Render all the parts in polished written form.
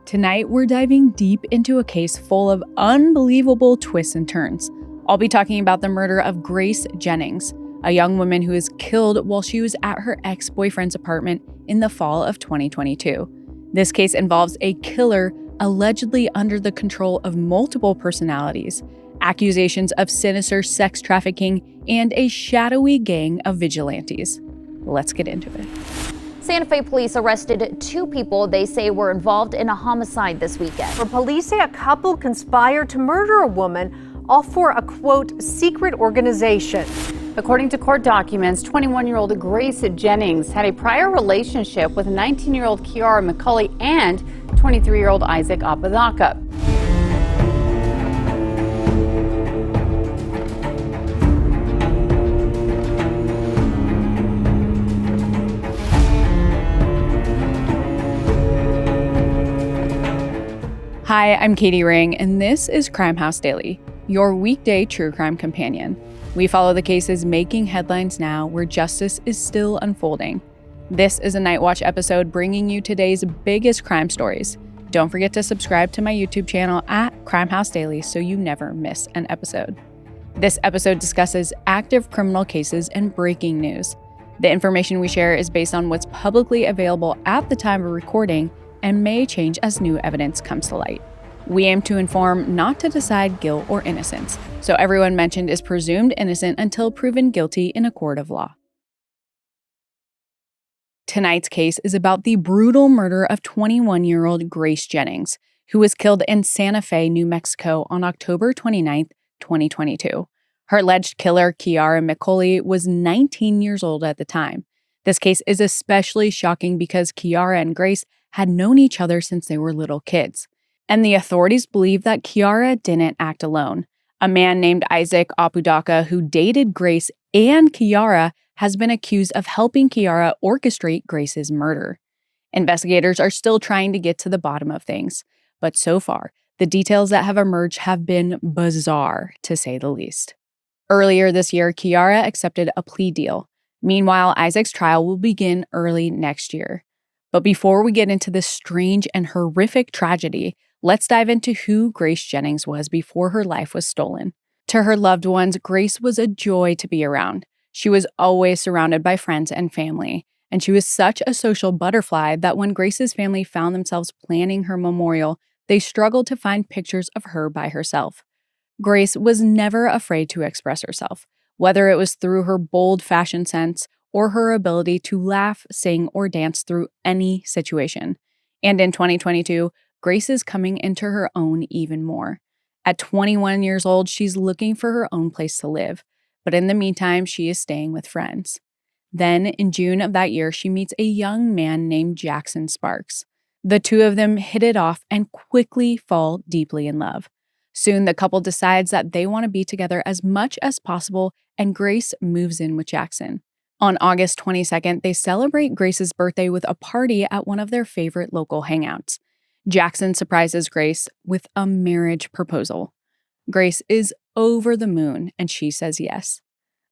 Tonight, we're diving deep into a case full of unbelievable twists and turns. I'll be talking about the murder of Grace Jennings, a young woman who was killed while she was at her ex-boyfriend's apartment in the fall of 2022. This case involves a killer allegedly under the control of multiple personalities, accusations of sinister sex trafficking, and a shadowy gang of vigilantes. Let's get into it. Santa Fe police arrested 2 people they say were involved in a homicide this weekend. Where police say a couple conspired to murder a woman, all for a, quote, secret organization. According to court documents, 21-year-old Grace Jennings had a prior relationship with 19-year-old Kiara McCulley and 23-year-old Isaac Apodaca. Hi, I'm Katie Ring, and this is Crime House Daily, your weekday true crime companion. We follow the cases making headlines now where justice is still unfolding. This is a Night Watch episode bringing you today's biggest crime stories. Don't forget to subscribe to my YouTube channel at Crime House Daily so you never miss an episode. This episode discusses active criminal cases and breaking news. The information we share is based on what's publicly available at the time of recording and may change as new evidence comes to light. We aim to inform, not to decide guilt or innocence, so everyone mentioned is presumed innocent until proven guilty in a court of law. Tonight's case is about the brutal murder of 21-year-old Grace Jennings, who was killed in Santa Fe, New Mexico on October 29, 2022. Her alleged killer, Kiara McCulley, was 19 years old at the time. This case is especially shocking because Kiara and Grace had known each other since they were little kids. And the authorities believe that Kiara didn't act alone. A man named Isaac Apodaca, who dated Grace and Kiara, has been accused of helping Kiara orchestrate Grace's murder. Investigators are still trying to get to the bottom of things, but so far, the details that have emerged have been bizarre, to say the least. Earlier this year, Kiara accepted a plea deal. Meanwhile, Isaac's trial will begin early next year. But before we get into this strange and horrific tragedy, let's dive into who Grace Jennings was before her life was stolen. To her loved ones, Grace was a joy to be around. She was always surrounded by friends and family, and she was such a social butterfly that when Grace's family found themselves planning her memorial, they struggled to find pictures of her by herself. Grace was never afraid to express herself, whether it was through her bold fashion sense or her ability to laugh, sing, or dance through any situation. And in 2022, Grace is coming into her own even more. At 21 years old, she's looking for her own place to live, but in the meantime, she is staying with friends. Then, in June of that year, she meets a young man named Jackson Sparks. The two of them hit it off and quickly fall deeply in love. Soon, the couple decides that they want to be together as much as possible, and Grace moves in with Jackson. On August 22nd, they celebrate Grace's birthday with a party at one of their favorite local hangouts. Jackson surprises Grace with a marriage proposal. Grace is over the moon, and she says yes.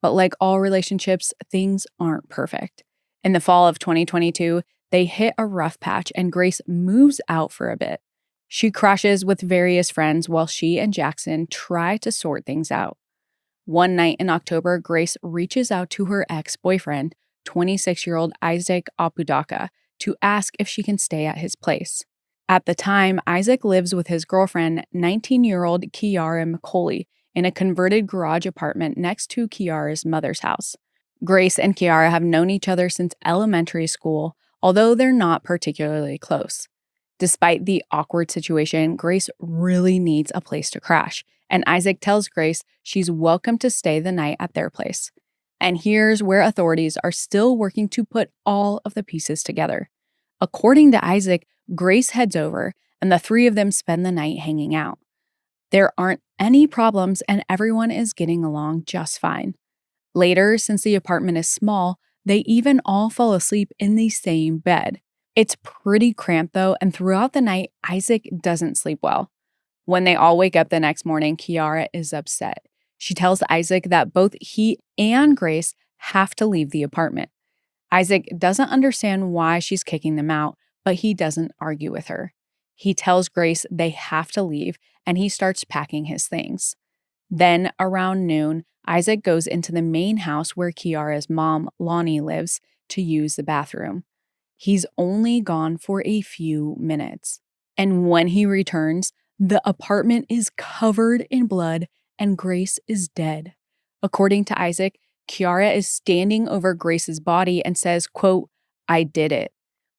But like all relationships, things aren't perfect. In the fall of 2022, they hit a rough patch, and Grace moves out for a bit. She crashes with various friends while she and Jackson try to sort things out. One night in October, Grace reaches out to her ex-boyfriend, 26-year-old Isaac Apodaca, to ask if she can stay at his place. At the time, Isaac lives with his girlfriend, 19-year-old Kiara McCulley, in a converted garage apartment next to Kiara's mother's house. Grace and Kiara have known each other since elementary school, although they're not particularly close. Despite the awkward situation, Grace really needs a place to crash, and Isaac tells Grace she's welcome to stay the night at their place. And here's where authorities are still working to put all of the pieces together. According to Isaac, Grace heads over, and the three of them spend the night hanging out. There aren't any problems, and everyone is getting along just fine. Later, since the apartment is small, they even all fall asleep in the same bed. It's pretty cramped though, and throughout the night, Isaac doesn't sleep well. When they all wake up the next morning, Kiara is upset. She tells Isaac that both he and Grace have to leave the apartment. Isaac doesn't understand why she's kicking them out, but he doesn't argue with her. He tells Grace they have to leave, and he starts packing his things. Then, around noon, Isaac goes into the main house where Kiara's mom, Lonnie, lives to use the bathroom. He's only gone for a few minutes. And when he returns, the apartment is covered in blood and Grace is dead. According to Isaac, Kiara is standing over Grace's body and says, quote, "I did it."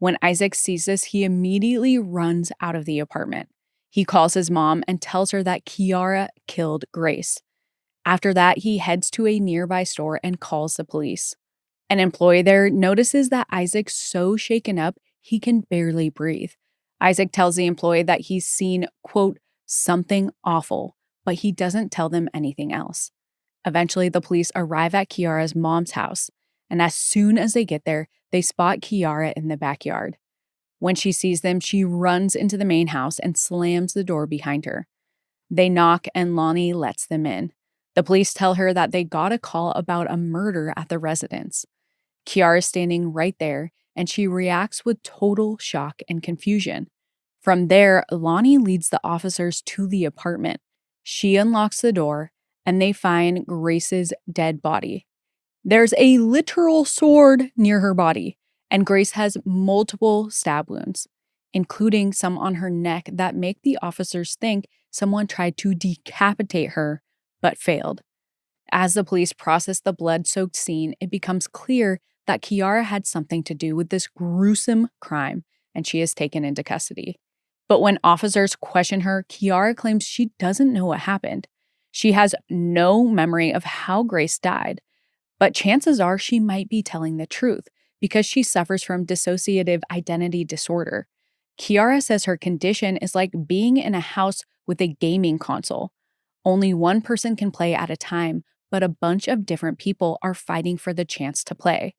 When Isaac sees this, he immediately runs out of the apartment. He calls his mom and tells her that Kiara killed Grace. After that, he heads to a nearby store and calls the police. An employee there notices that Isaac's so shaken up he can barely breathe. Isaac tells the employee that he's seen, quote, "something awful," but he doesn't tell them anything else. Eventually, the police arrive at Kiara's mom's house, and as soon as they get there, they spot Kiara in the backyard. When she sees them, she runs into the main house and slams the door behind her. They knock and Lonnie lets them in. The police tell her that they got a call about a murder at the residence. Kiara is standing right there, and she reacts with total shock and confusion. From there, Lonnie leads the officers to the apartment. She unlocks the door, and they find Grace's dead body. There's a literal sword near her body, and Grace has multiple stab wounds, including some on her neck that make the officers think someone tried to decapitate her, but failed. As the police process the blood-soaked scene, it becomes clear that Kiara had something to do with this gruesome crime, and she is taken into custody. But when officers question her, Kiara claims she doesn't know what happened. She has no memory of how Grace died, but chances are she might be telling the truth because she suffers from dissociative identity disorder. Kiara says her condition is like being in a house with a gaming console. Only one person can play at a time, but a bunch of different people are fighting for the chance to play.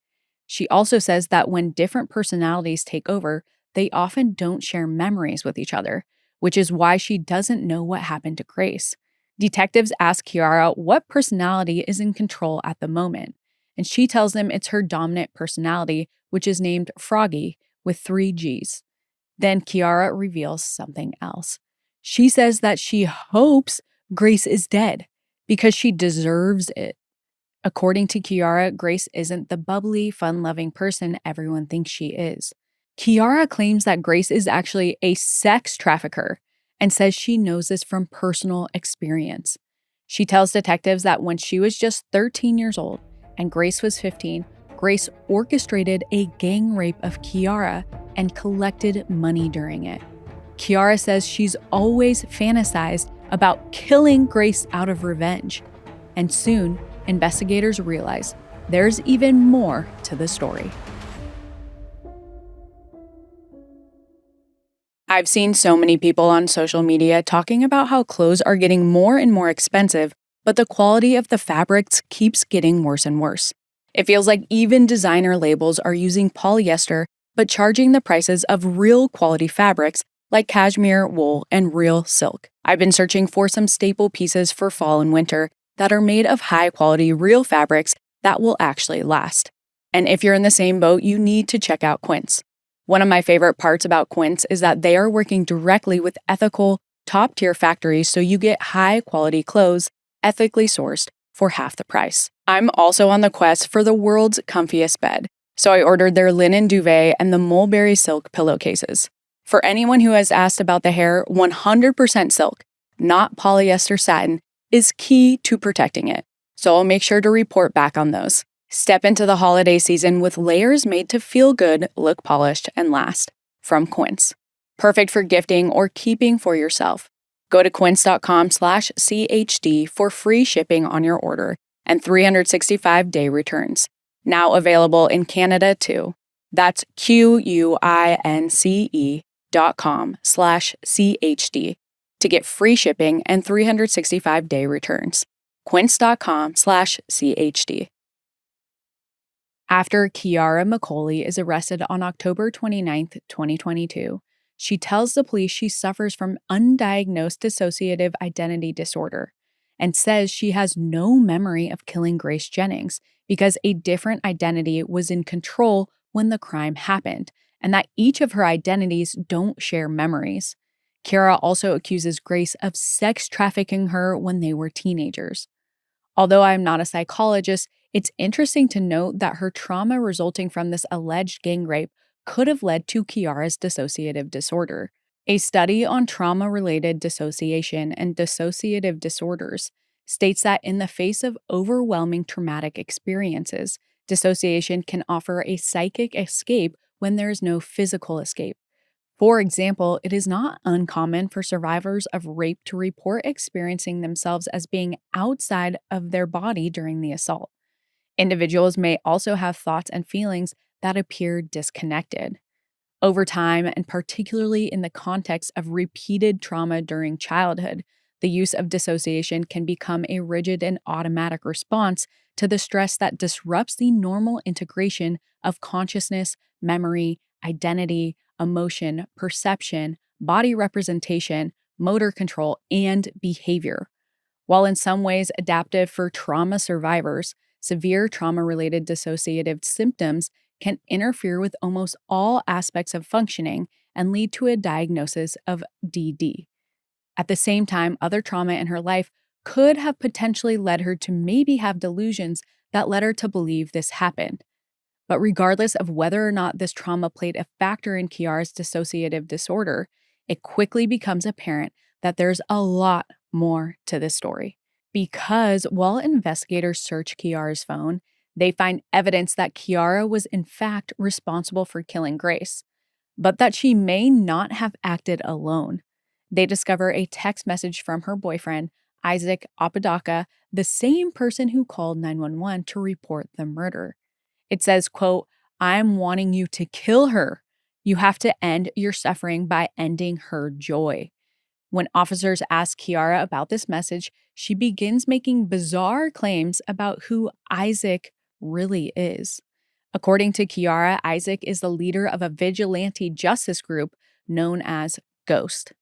She also says that when different personalities take over, they often don't share memories with each other, which is why she doesn't know what happened to Grace. Detectives ask Kiara what personality is in control at the moment, and she tells them it's her dominant personality, which is named Froggy with 3 G's. Then Kiara reveals something else. She says that she hopes Grace is dead because she deserves it. According to Kiara, Grace isn't the bubbly, fun-loving person everyone thinks she is. Kiara claims that Grace is actually a sex trafficker and says she knows this from personal experience. She tells detectives that when she was just 13 years old and Grace was 15, Grace orchestrated a gang rape of Kiara and collected money during it. Kiara says she's always fantasized about killing Grace out of revenge. And soon, investigators realize there's even more to the story. I've seen so many people on social media talking about how clothes are getting more and more expensive, but the quality of the fabrics keeps getting worse and worse. It feels like even designer labels are using polyester, but charging the prices of real quality fabrics like cashmere, wool, and real silk. I've been searching for some staple pieces for fall and winter that are made of high-quality real fabrics that will actually last. And if you're in the same boat, you need to check out Quince. One of my favorite parts about Quince is that they are working directly with ethical, top-tier factories so you get high-quality clothes, ethically sourced, for half the price. I'm also on the quest for the world's comfiest bed, so I ordered their linen duvet and the mulberry silk pillowcases. For anyone who has asked about the hair, 100% silk, not polyester satin, is key to protecting it, so I'll make sure to report back on those. Step into the holiday season with layers made to feel good, look polished, and last. From Quince. Perfect for gifting or keeping for yourself. Go to quince.com/CHD for free shipping on your order and 365-day returns. Now available in Canada too. That's QUINCE.com/CHD to get free shipping and 365-day returns. Quince.com/CHD. After Kiara McCulley is arrested on October 29, 2022, she tells the police she suffers from undiagnosed dissociative identity disorder and says she has no memory of killing Grace Jennings because a different identity was in control when the crime happened, and that each of her identities don't share memories. Kiara also accuses Grace of sex trafficking her when they were teenagers. Although I'm not a psychologist, it's interesting to note that her trauma resulting from this alleged gang rape could have led to Kiara's dissociative disorder. A study on trauma-related dissociation and dissociative disorders states that in the face of overwhelming traumatic experiences, dissociation can offer a psychic escape when there is no physical escape. For example, it is not uncommon for survivors of rape to report experiencing themselves as being outside of their body during the assault. Individuals may also have thoughts and feelings that appear disconnected. Over time, and particularly in the context of repeated trauma during childhood, the use of dissociation can become a rigid and automatic response to the stress that disrupts the normal integration of consciousness, memory, identity, emotion, perception, body representation, motor control, and behavior. While in some ways adaptive for trauma survivors, severe trauma-related dissociative symptoms can interfere with almost all aspects of functioning and lead to a diagnosis of DD. At the same time, other trauma in her life could have potentially led her to maybe have delusions that led her to believe this happened. But regardless of whether or not this trauma played a factor in Kiara's dissociative disorder, it quickly becomes apparent that there's a lot more to this story. Because while investigators search Kiara's phone, they find evidence that Kiara was in fact responsible for killing Grace, but that she may not have acted alone. They discover a text message from her boyfriend, Isaac Apodaca, the same person who called 911 to report the murder. It says, quote, "I'm wanting you to kill her. You have to end your suffering by ending her joy." When officers ask Kiara about this message, she begins making bizarre claims about who Isaac really is. According to Kiara, Isaac is the leader of a vigilante justice group known as Ghost.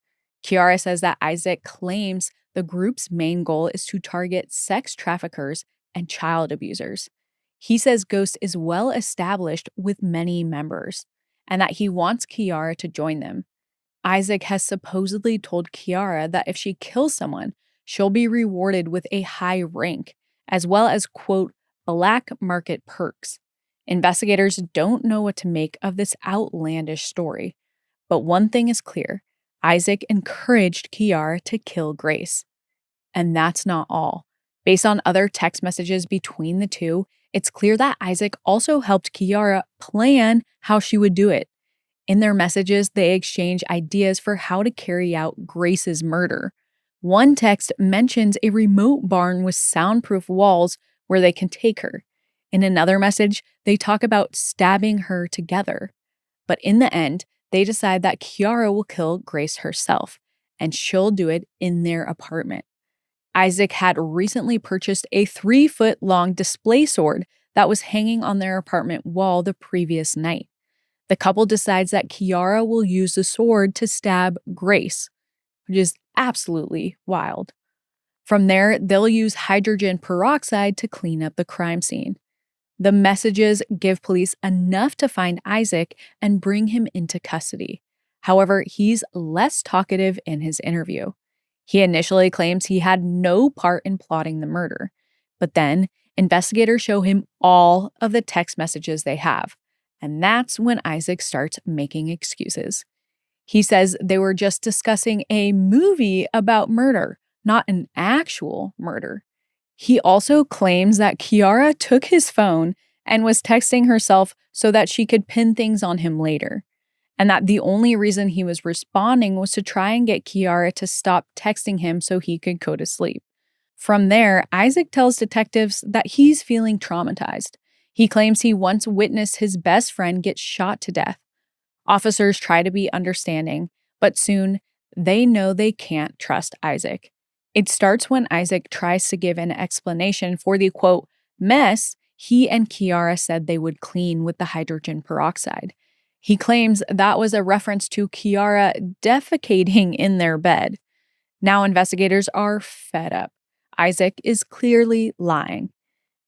Kiara says that Isaac claims the group's main goal is to target sex traffickers and child abusers. He says Ghost is well established with many members and that he wants Kiara to join them. Isaac has supposedly told Kiara that if she kills someone, she'll be rewarded with a high rank, as well as, quote, black market perks. Investigators don't know what to make of this outlandish story. But one thing is clear: Isaac encouraged Kiara to kill Grace. And that's not all. Based on other text messages between the two, it's clear that Isaac also helped Kiara plan how she would do it. In their messages, they exchange ideas for how to carry out Grace's murder. One text mentions a remote barn with soundproof walls where they can take her. In another message, they talk about stabbing her together. But in the end, they decide that Kiara will kill Grace herself, and she'll do it in their apartment. Isaac had recently purchased a 3-foot-long display sword that was hanging on their apartment wall the previous night. The couple decides that Kiara will use the sword to stab Grace, which is absolutely wild. From there, they'll use hydrogen peroxide to clean up the crime scene. The messages give police enough to find Isaac and bring him into custody. However, he's less talkative in his interview. He initially claims he had no part in plotting the murder, but then investigators show him all of the text messages they have. And that's when Isaac starts making excuses. He says they were just discussing a movie about murder, not an actual murder. He also claims that Kiara took his phone and was texting herself so that she could pin things on him later, and that the only reason he was responding was to try and get Kiara to stop texting him so he could go to sleep. From there, Isaac tells detectives that he's feeling traumatized. He claims he once witnessed his best friend get shot to death. Officers try to be understanding, but soon they know they can't trust Isaac. It starts when Isaac tries to give an explanation for the, quote, mess he and Kiara said they would clean with the hydrogen peroxide. He claims that was a reference to Kiara defecating in their bed. Now investigators are fed up. Isaac is clearly lying.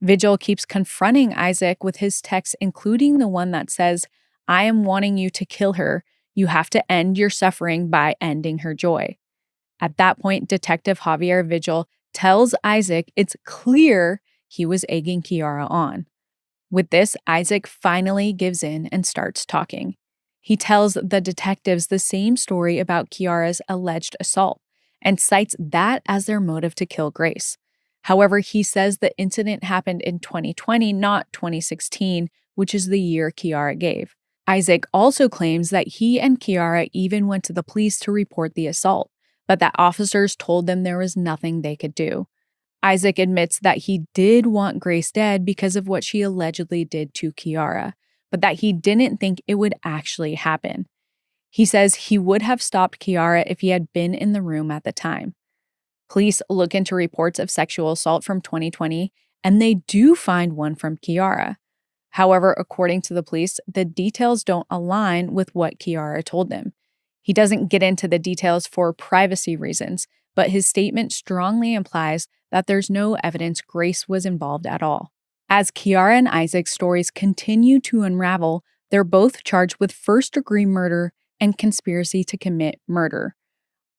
Vigil keeps confronting Isaac with his texts, including the one that says, "I am wanting you to kill her. You have to end your suffering by ending her joy. At that point, Detective Javier Vigil tells Isaac it's clear he was egging Kiara on. With this, Isaac finally gives in and starts talking. He tells the detectives the same story about Kiara's alleged assault and cites that as their motive to kill Grace. However, he says the incident happened in 2020, not 2016, which is the year Kiara gave. Isaac also claims that he and Kiara even went to the police to report the assault, but that officers told them there was nothing they could do. Isaac admits that he did want Grace dead because of what she allegedly did to Kiara, but that he didn't think it would actually happen. He says he would have stopped Kiara if he had been in the room at the time. Police look into reports of sexual assault from 2020, and they do find one from Kiara. However, according to the police, the details don't align with what Kiara told them. He doesn't get into the details for privacy reasons, but his statement strongly implies that there's no evidence Grace was involved at all. As Kiara and Isaac's stories continue to unravel, they're both charged with first-degree murder and conspiracy to commit murder.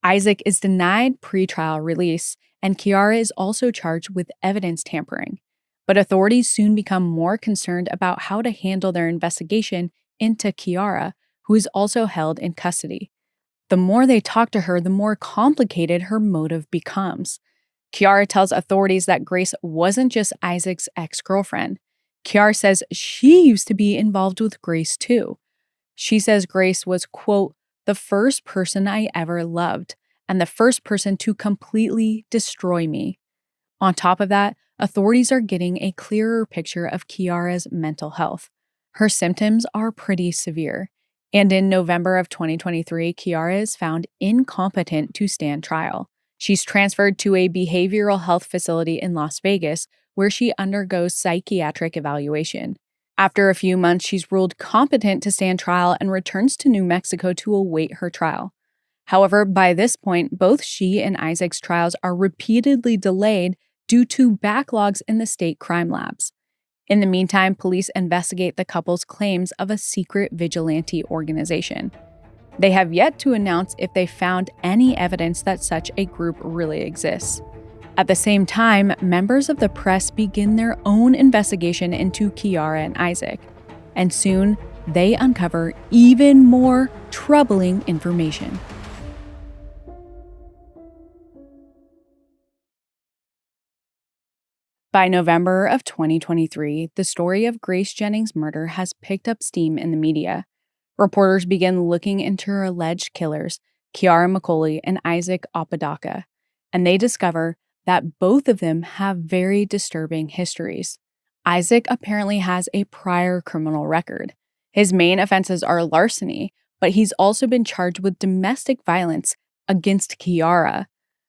Isaac is denied pretrial release, and Kiara is also charged with evidence tampering. But authorities soon become more concerned about how to handle their investigation into Kiara, who is also held in custody. The more they talk to her, the more complicated her motive becomes. Kiara tells authorities that Grace wasn't just Isaac's ex-girlfriend. Kiara says she used to be involved with Grace too. She says Grace was, quote, the first person I ever loved and the first person to completely destroy me. On top of that, authorities are getting a clearer picture of Kiara's mental health. Her symptoms are pretty severe. And in November of 2023, Kiara is found incompetent to stand trial. She's transferred to a behavioral health facility in Las Vegas, where she undergoes psychiatric evaluation. After a few months, she's ruled competent to stand trial and returns to New Mexico to await her trial. However, by this point, both she and Isaac's trials are repeatedly delayed due to backlogs in the state crime labs. In the meantime, police investigate the couple's claims of a secret vigilante organization. They have yet to announce if they found any evidence that such a group really exists. At the same time, members of the press begin their own investigation into Kiara and Isaac, and soon they uncover even more troubling information. By November of 2023, the story of Grace Jennings' murder has picked up steam in the media. Reporters begin looking into her alleged killers, Kiara McCulley and Isaac Apodaca, and they discover that both of them have very disturbing histories. Isaac apparently has a prior criminal record. His main offenses are larceny, but he's also been charged with domestic violence against Kiara.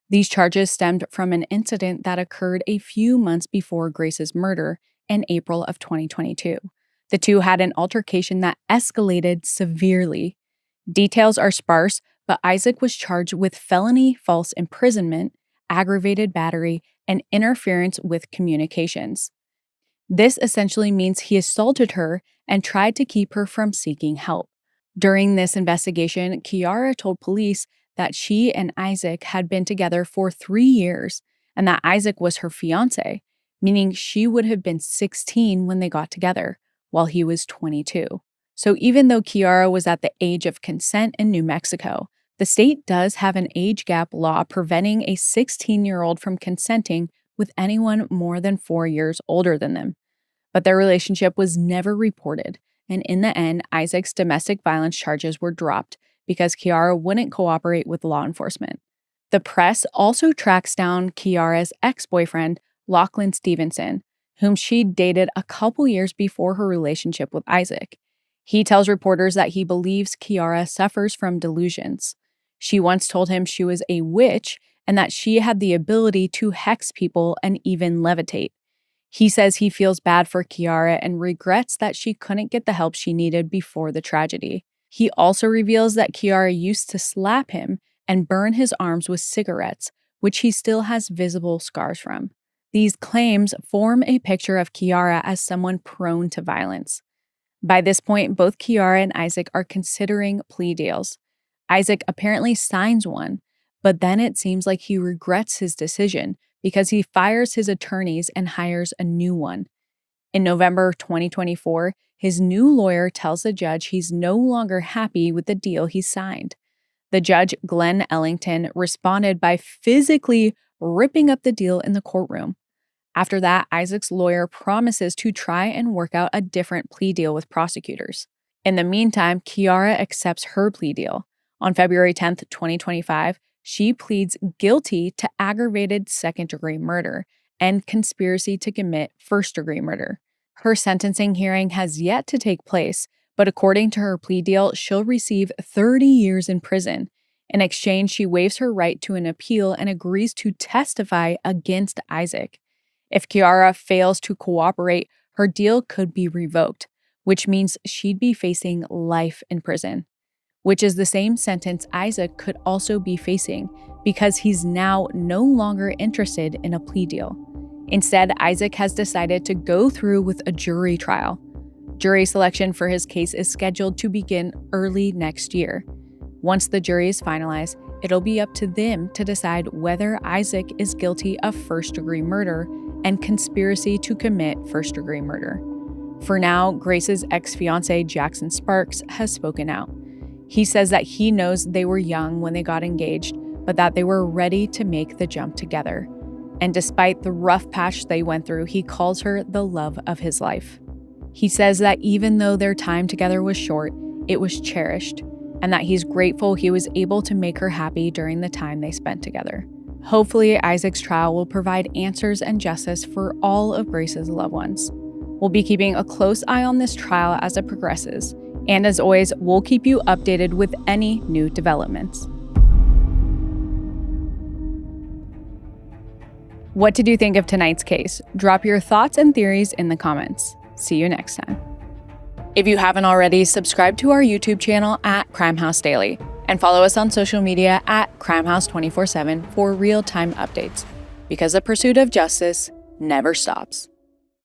These charges stemmed from an incident that occurred a few months before Grace's murder in April of 2022. The two had an altercation that escalated severely. Details are sparse, but Isaac was charged with felony false imprisonment, aggravated battery, and interference with communications. This essentially means he assaulted her and tried to keep her from seeking help. During this investigation, Kiara told police that she and Isaac had been together for 3 years and that Isaac was her fiancé, meaning she would have been 16 when they got together, while he was 22. So even though Kiara was at the age of consent in New Mexico, the state does have an age gap law preventing a 16-year-old from consenting with anyone more than 4 years older than them. But their relationship was never reported, and in the end, Isaac's domestic violence charges were dropped because Kiara wouldn't cooperate with law enforcement. The press also tracks down Kiara's ex-boyfriend, Lachlan Stevenson, whom she dated a couple years before her relationship with Isaac. He tells reporters that he believes Kiara suffers from delusions. She once told him she was a witch and that she had the ability to hex people and even levitate. He says he feels bad for Kiara and regrets that she couldn't get the help she needed before the tragedy. He also reveals that Kiara used to slap him and burn his arms with cigarettes, which he still has visible scars from. These claims form a picture of Kiara as someone prone to violence. By this point, both Kiara and Isaac are considering plea deals. Isaac apparently signs one, but then it seems like he regrets his decision because he fires his attorneys and hires a new one. In November 2024, his new lawyer tells the judge he's no longer happy with the deal he signed. The judge, Glenn Ellington, responded by physically ripping up the deal in the courtroom. After that, Isaac's lawyer promises to try and work out a different plea deal with prosecutors. In the meantime, Kiara accepts her plea deal. On February 10th, 2025, she pleads guilty to aggravated second-degree murder and conspiracy to commit first-degree murder. Her sentencing hearing has yet to take place, but according to her plea deal, she'll receive 30 years in prison. In exchange, she waives her right to an appeal and agrees to testify against Isaac. If Kiara fails to cooperate, her deal could be revoked, which means she'd be facing life in prison, which is the same sentence Isaac could also be facing because he's now no longer interested in a plea deal. Instead, Isaac has decided to go through with a jury trial. Jury selection for his case is scheduled to begin early next year. Once the jury is finalized, it'll be up to them to decide whether Isaac is guilty of first-degree murder and conspiracy to commit first-degree murder. For now, Grace's ex-fiancé Jackson Sparks has spoken out. He says that he knows they were young when they got engaged, but that they were ready to make the jump together. And despite the rough patch they went through, he calls her the love of his life. He says that even though their time together was short, it was cherished, and that he's grateful he was able to make her happy during the time they spent together. Hopefully, Isaac's trial will provide answers and justice for all of Grace's loved ones. We'll be keeping a close eye on this trial as it progresses, and as always, we'll keep you updated with any new developments. What did you think of tonight's case? Drop your thoughts and theories in the comments. See you next time. If you haven't already, subscribe to our YouTube channel at Crime House Daily and follow us on social media at Crimehouse 24/7 for real-time updates, because the pursuit of justice never stops.